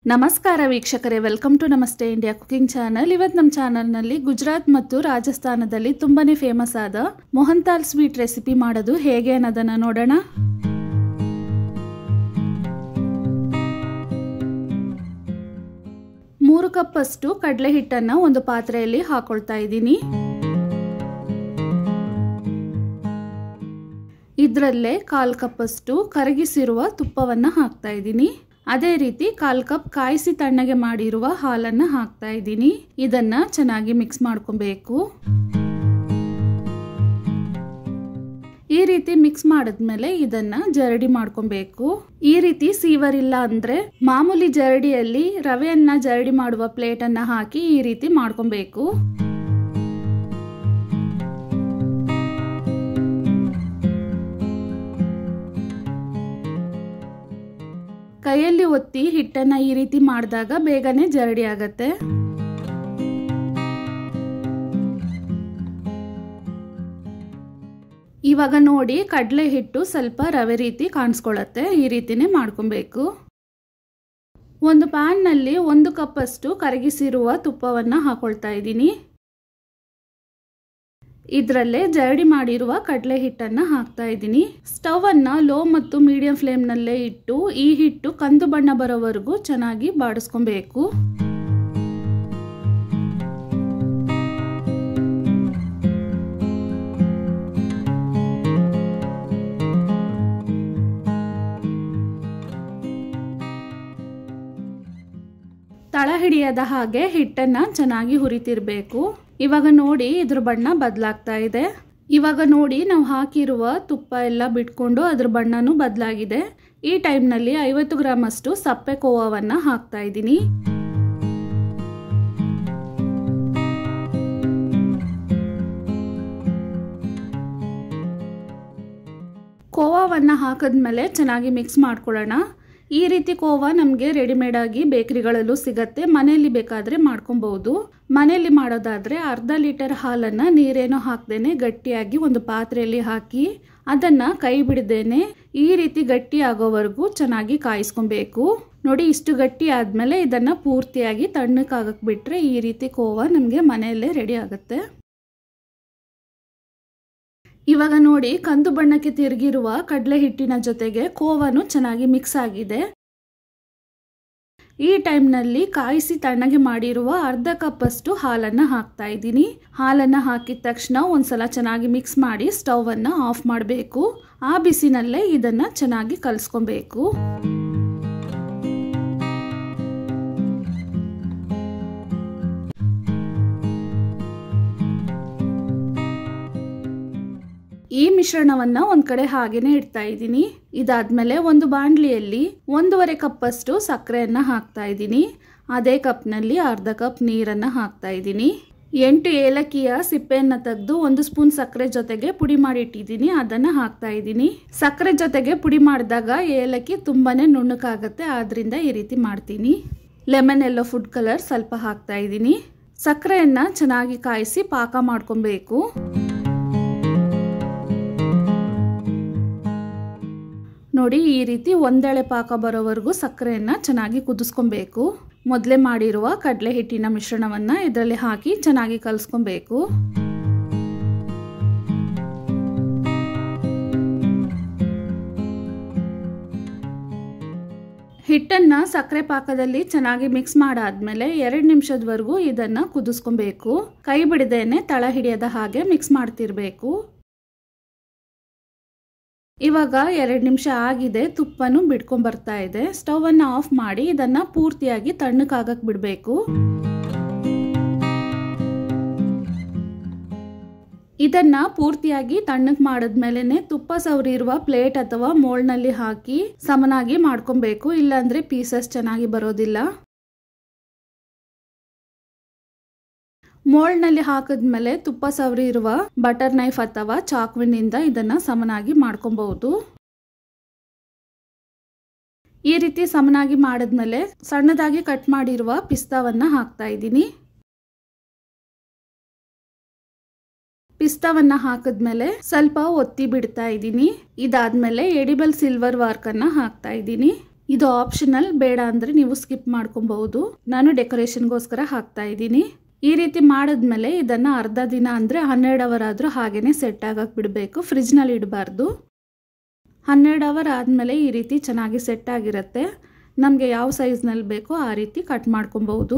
ನಮಸ್ಕಾರ ವೀಕ್ಷಕರೇ, welcome to ನಮಸ್ತೆ ಇಂಡಿಯಾ ಕುಕಿಂಗ್ ಚಾನಲ್. ಇವತ್ತು ನಮ್ಮ ಚಾನಲ್ನಲ್ಲಿ ಗುಜರಾತ್ ಮತ್ತು ರಾಜಸ್ಥಾನದಲ್ಲಿ ತುಂಬಾನೇ ಫೇಮಸ್ ಆದ ಮೊಹನ್ತಾಲ್ ಸ್ವೀಟ್ ರೆಸಿಪಿ ಮಾಡೋದು ಹೇಗೆ ಅನ್ನೋದನ್ನ ನೋಡೋಣ. ಮೂರು ಕಪ್ ಅಷ್ಟು ಕಡಲೆ ಹಿಟ್ಟನ್ನು ಒಂದು ಪಾತ್ರೆಯಲ್ಲಿ ಹಾಕೊಳ್ತಾ ಇದ್ದೀನಿ. ಇದರಲ್ಲೇ 1/4 ಕಪ್ ಅಷ್ಟು ಕರಗಿಸಿರುವ ತುಪ್ಪವನ್ನು ಹಾಕ್ತಾ ಇದ್ದೀನಿ. ಅದೇ ರೀತಿ 1/4 ಕಪ್ ಕಾಯಿಸಿ ತಣ್ಣಗೆ ಮಾಡಿರುವ ಹಾಲನ್ನು ಹಾಕ್ತಾ ಇದ್ದೀನಿ. ಇದನ್ನ ಚೆನ್ನಾಗಿ ಮಿಕ್ಸ್ ಮಾಡ್ಕೊಬೇಕು. ಈ ರೀತಿ ಮಿಕ್ಸ್ ಮಾಡಿದ್ಮೇಲೆ ಇದನ್ನ ಜರಡಿ ಮಾಡ್ಕೊಬೇಕು. ಈ ರೀತಿ ಸೀವರ್ ಇಲ್ಲ ಅಂದ್ರೆ ಮಾಮೂಲಿ ಜರಡಿಯಲ್ಲಿ ರವೆಯನ್ನ ಜರಡಿ ಮಾಡುವ ಪ್ಲೇಟ್ ಅನ್ನ ಹಾಕಿ ಈ ರೀತಿ ಮಾಡ್ಕೊಬೇಕು. ಕೈಯಲ್ಲಿ ಒತ್ತಿ ಹಿಟ್ಟನ್ನ ಈ ರೀತಿ ಮಾಡಿದಾಗ ಬೇಗನೆ ಜರಡಿ ಆಗತ್ತೆ. ಇವಾಗ ನೋಡಿ, ಕಡಲೆ ಹಿಟ್ಟು ಸ್ವಲ್ಪ ರವೆ ರೀತಿ ಕಾಣಿಸ್ಕೊಳ್ಳುತ್ತೆ. ಈ ರೀತಿನೇ ಮಾಡ್ಕೊಬೇಕು. ಒಂದು ಪ್ಯಾನ್ ನಲ್ಲಿ 1 ಕಪ್ ಅಷ್ಟು ಕರಗಿಸಿರುವ ತುಪ್ಪವನ್ನ ಹಾಕೊಳ್ತಾ ಇದ್ದೀನಿ. ಇದರಲ್ಲೇ ಜರಡಿ ಮಾಡಿರುವ ಕಡಲೆ ಹಿಟ್ಟನ್ನು ಹಾಕ್ತಾ ಇದ್ದೀನಿ. ಸ್ಟವ್ ಅನ್ನ ಲೋ ಮತ್ತು ಮೀಡಿಯಂ ಫ್ಲೇಮ್ ನಲ್ಲೇ ಇಟ್ಟು ಈ ಹಿಟ್ಟು ಕಂದು ಬಣ್ಣ ಬರೋವರೆಗೂ ಚೆನ್ನಾಗಿ ಬಾಡಿಸ್ಕೊಬೇಕು. ತಳ ಹಿಡಿಯದ ಹಾಗೆ ಹಿಟ್ಟನ್ನ ಚೆನ್ನಾಗಿ ಹುರಿತಿರ್ಬೇಕು. ಇವಾಗ ನೋಡಿ, ಇದ್ರ ಬಣ್ಣ ಬದಲಾಗ್ತಾ ಇದೆ. ಇವಾಗ ನೋಡಿ, ನಾವು ಹಾಕಿರುವ ತುಪ್ಪ ಎಲ್ಲ ಬಿಟ್ಕೊಂಡು ಅದ್ರ ಬಣ್ಣನೂ ಬದಲಾಗಿದೆ. ಈ ಟೈಮ್ನಲ್ಲಿ 50 ಗ್ರಾಮ್ ಅಷ್ಟು ಸಪ್ಪೆ ಕೋವಾವನ್ನು ಹಾಕ್ತಾ ಇದ್ದೀನಿ. ಕೋವಾವನ್ನು ಹಾಕಿದ್ಮೇಲೆ ಚೆನ್ನಾಗಿ ಮಿಕ್ಸ್ ಮಾಡ್ಕೊಳ್ಳೋಣ. ಈ ರೀತಿ ಕೋವಾ ನಮಗೆ ರೆಡಿಮೇಡ್ ಆಗಿ ಬೇಕರಿಗಳಲ್ಲೂ ಸಿಗತ್ತೆ. ಮನೆಯಲ್ಲಿ ಬೇಕಾದರೆ ಮಾಡ್ಕೊಬಹುದು. ಮನೆಯಲ್ಲಿ ಮಾಡೋದಾದರೆ 1/2 ಲೀಟರ್ ಹಾಲನ್ನು ನೀರೇನೋ ಹಾಕ್ದೇನೆ ಗಟ್ಟಿಯಾಗಿ ಒಂದು ಪಾತ್ರೆಯಲ್ಲಿ ಹಾಕಿ ಅದನ್ನು ಕೈ ಬಿಡದೇನೆ ಈ ರೀತಿ ಗಟ್ಟಿ ಆಗೋವರೆಗೂ ಚೆನ್ನಾಗಿ ಕಾಯಿಸ್ಕೊಬೇಕು. ನೋಡಿ, ಇಷ್ಟು ಗಟ್ಟಿ ಆದಮೇಲೆ ಇದನ್ನು ಪೂರ್ತಿಯಾಗಿ ತಣ್ಣಕ್ಕಾಗಕ್ಕೆ ಬಿಟ್ಟರೆ ಈ ರೀತಿ ಕೋವಾ ನಮಗೆ ಮನೆಯಲ್ಲೇ ರೆಡಿ ಆಗುತ್ತೆ. ಇವಾಗ ನೋಡಿ, ಕಂದು ಬಣ್ಣಕ್ಕೆ ತಿರುಗಿರುವ ಕಡಲೆ ಹಿಟ್ಟಿನ ಜೊತೆಗೆ ಕೋವಾನು ಚೆನ್ನಾಗಿ ಮಿಕ್ಸ್ ಆಗಿದೆ. ಈ ಟೈಮ್ನಲ್ಲಿ ಕಾಯಿಸಿ ತಣ್ಣಗೆ ಮಾಡಿರುವ 1/2 ಕಪ್ ಅಷ್ಟು ಹಾಲನ್ನು ಹಾಕ್ತಾ ಇದ್ದೀನಿ. ಹಾಲನ್ನು ಹಾಕಿದ ತಕ್ಷಣ ಒಂದ್ಸಲ ಚೆನ್ನಾಗಿ ಮಿಕ್ಸ್ ಮಾಡಿ ಸ್ಟವ್ ಅನ್ನು ಆಫ್ ಮಾಡಬೇಕು. ಆ ಬಿಸಿನಲ್ಲೇ ಇದನ್ನ ಚೆನ್ನಾಗಿ ಕಲಿಸ್ಕೊಬೇಕು. ಈ ಮಿಶ್ರಣವನ್ನ ಒಂದ್ ಕಡೆ ಹಾಗೇನೆ ಇಡ್ತಾ ಇದ್ದೀನಿ. ಇದಾದ್ಮೇಲೆ ಒಂದು ಬಾಂಡ್ಲಿಯಲ್ಲಿ 1.5 ಕಪ್ ಅಷ್ಟು ಸಕ್ಕರೆಯನ್ನ ಹಾಕ್ತಾ ಇದ್ದೀನಿ. ಅದೇ ಕಪ್ನಲ್ಲಿ 1/2 ಕಪ್ ನೀರನ್ನ ಹಾಕ್ತಾ ಇದ್ದೀನಿ. 8 ಏಲಕ್ಕಿಯ ಸಿಪ್ಪೆಯನ್ನ ತೆಗೆದು 1 ಸ್ಪೂನ್ ಸಕ್ಕರೆ ಜೊತೆಗೆ ಪುಡಿ ಮಾಡಿ ಇಟ್ಟಿದ್ದೀನಿ. ಅದನ್ನ ಹಾಕ್ತಾ ಇದ್ದೀನಿ. ಸಕ್ಕರೆ ಜೊತೆಗೆ ಪುಡಿ ಮಾಡಿದಾಗ ಏಲಕ್ಕಿ ತುಂಬಾನೇ ನುಣ್ಣಕ್ಕಾಗತ್ತೆ, ಆದ್ರಿಂದ ಈ ರೀತಿ ಮಾಡ್ತೀನಿ. ಲೆಮನ್ ಯೆಲ್ಲೋ ಫುಡ್ ಕಲರ್ ಸ್ವಲ್ಪ ಹಾಕ್ತಾ ಇದ್ದೀನಿ. ಸಕ್ಕರೆಯನ್ನ ಚೆನ್ನಾಗಿ ಕಾಯಿಸಿ ಪಾಕ ಮಾಡ್ಕೊಬೇಕು. ನೋಡಿ, ಈ ರೀತಿ ಒಂದೆಳೆ ಪಾಕ ಬರೋವರೆಗೂ ಸಕ್ಕರೆಯನ್ನ ಚೆನ್ನಾಗಿ ಕುದಿಸ್ಕೊಬೇಕು. ಮೊದಲೇ ಮಾಡಿರುವ ಕಡಲೆ ಹಿಟ್ಟಿನ ಮಿಶ್ರಣವನ್ನ ಇದರಲ್ಲಿ ಹಾಕಿ ಚೆನ್ನಾಗಿ ಕಲಿಸ್ಕೊಬೇಕು. ಹಿಟ್ಟನ್ನ ಸಕ್ಕರೆ ಪಾಕದಲ್ಲಿ ಚೆನ್ನಾಗಿ ಮಿಕ್ಸ್ ಮಾಡಾದ್ಮೇಲೆ 2 ನಿಮಿಷದವರೆಗೂ ಇದನ್ನ ಕುದಿಸ್ಕೊಬೇಕು. ಕೈ ಬಿಡದೇನೆ ತಳ ಹಿಡಿಯದ ಹಾಗೆ ಮಿಕ್ಸ್ ಮಾಡ್ತಿರ್ಬೇಕು. ಇವಾಗ 2 ನಿಮಿಷ ಆಗಿದೆ. ತುಪ್ಪನೂ ಬಿಡ್ಕೊಂಡ್ ಬರ್ತಾ ಇದೆ. ಸ್ಟವ್ ಅನ್ನ ಆಫ್ ಮಾಡಿ ಇದನ್ನ ಪೂರ್ತಿಯಾಗಿ ತಣ್ಣಕ್ಕಾಗಕ್ಕೆ ಬಿಡಬೇಕು. ಇದನ್ನ ಪೂರ್ತಿಯಾಗಿ ತಣ್ಣಕ್ ಮಾಡಿದ್ಮೇಲೆ ತುಪ್ಪ ಸವರಿರುವ ಪ್ಲೇಟ್ ಅಥವಾ ಮೋಲ್ಡ್ ನಲ್ಲಿ ಹಾಕಿ ಸಮನಾಗಿ ಮಾಡ್ಕೊಬೇಕು. ಇಲ್ಲಾಂದ್ರೆ ಪೀಸಸ್ ಚೆನ್ನಾಗಿ ಬರೋದಿಲ್ಲ. ಮೋಲ್ಡ್ ನಲ್ಲಿ ಹಾಕಿದ್ಮೇಲೆ ತುಪ್ಪ ಸವರಿ ಇರುವ ಬಟರ್ ನೈಫ್ ಅಥವಾ ಚಾಕುವಿನಿಂದ ಇದನ್ನ ಸಮನಾಗಿ ಮಾಡ್ಕೊಬಹುದು. ಈ ರೀತಿ ಸಮನಾಗಿ ಮಾಡಿದ್ಮೇಲೆ ಸಣ್ಣದಾಗಿ ಕಟ್ ಮಾಡಿರುವ ಪಿಸ್ತಾವನ್ನ ಹಾಕ್ತಾ ಇದ್ದೀನಿ. ಪಿಸ್ತಾವನ್ನ ಹಾಕಿದ್ಮೇಲೆ ಸ್ವಲ್ಪ ಒತ್ತಿ ಬಿಡ್ತಾ ಇದ್ದೀನಿ. ಇದಾದ್ಮೇಲೆ ಎಡಿಬಲ್ ಸಿಲ್ವರ್ ವಾರ್ಕ್ ಅನ್ನ ಹಾಕ್ತಾ ಇದ್ದೀನಿ. ಇದು ಆಪ್ಷನಲ್, ಬೇಡ ಅಂದರೆ ನೀವು ಸ್ಕಿಪ್ ಮಾಡ್ಕೊಬಹುದು. ನಾನು ಡೆಕೋರೇಷನ್ಗೋಸ್ಕರ ಹಾಕ್ತಾ ಇದ್ದೀನಿ. ಈ ರೀತಿ ಮಾಡಿದ್ಮೇಲೆ ಇದನ್ನು ಅರ್ಧ ದಿನ ಅಂದರೆ 12 ಅವರ್ ಆದರೂ ಹಾಗೇ ಸೆಟ್ ಆಗಕ್ಕೆ ಬಿಡಬೇಕು, ಫ್ರಿಜ್ನಲ್ಲಿ ಇಡಬಾರ್ದು. 12 ಅವರ್ ಆದಮೇಲೆ ಈ ರೀತಿ ಚೆನ್ನಾಗಿ ಸೆಟ್ ಆಗಿರುತ್ತೆ. ನಮಗೆ ಯಾವ ಸೈಜ್ನಲ್ಲಿ ಬೇಕೋ ಆ ರೀತಿ ಕಟ್ ಮಾಡ್ಕೊಬಹುದು.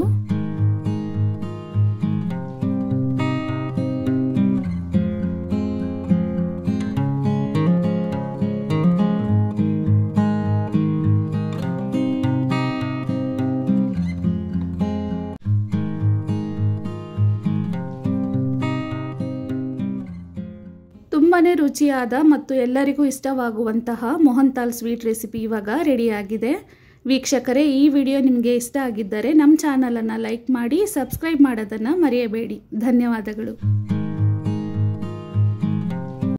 ತುಂಬಾನೇ ರುಚಿಯಾದ ಮತ್ತು ಎಲ್ಲರಿಗೂ ಇಷ್ಟವಾಗುವಂತಹ ಮೋಹನ್ ಥಾಲ್ ಸ್ವೀಟ್ ರೆಸಿಪಿ ಇವಾಗ ರೆಡಿಯಾಗಿದೆ. ವೀಕ್ಷಕರೇ, ಈ ವಿಡಿಯೋ ನಿಮಗೆ ಇಷ್ಟ ಆಗಿದ್ದರೆ ನಮ್ಮ ಚಾನಲನ್ನು ಲೈಕ್ ಮಾಡಿ, ಸಬ್ಸ್ಕ್ರೈಬ್ ಮಾಡೋದನ್ನು ಮರೆಯಬೇಡಿ. ಧನ್ಯವಾದಗಳು.